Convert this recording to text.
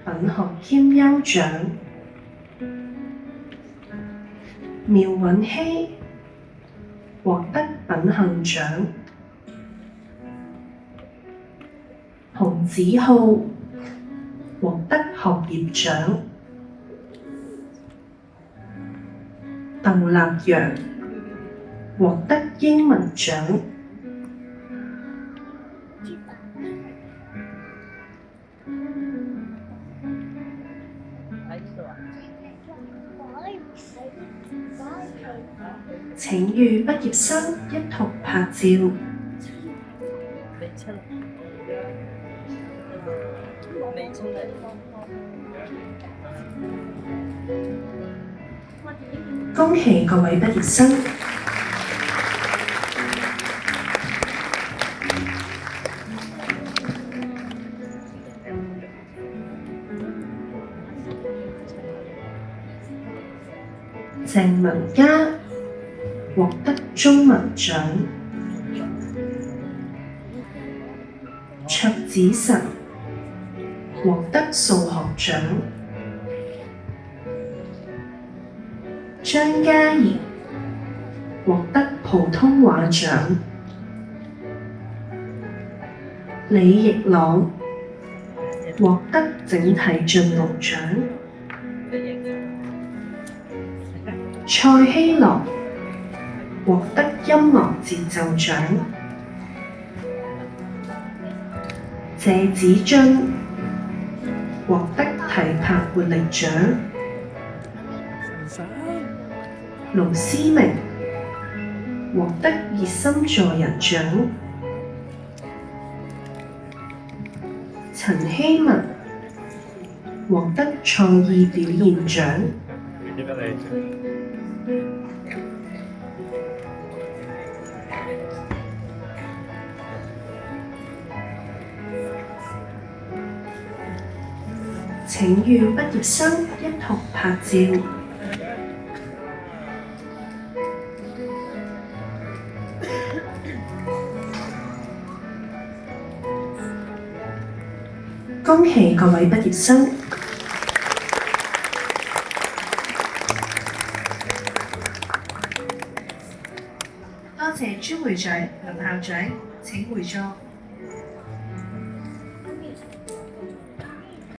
品學兼優獎。苗允熙獲得品行獎。洪子浩獲得學業獎。鄧立陽獲得英文獎。請與畢業生一同拍照。恭喜各位畢業生！鄭文嘉獲得中文獎。卓子晨獲得數學獎。張嘉怡獲得普通話獎。李逸朗獲得整體進步獎。蔡希樂獲得音樂節奏獎。謝子俊獲得體魄活力獎。盧思明獲得熱心助人獎。陳希文獲得創意表現獎。請與畢業生一同拍照。恭喜各位畢業生！多謝朱會長、林校長，請回座。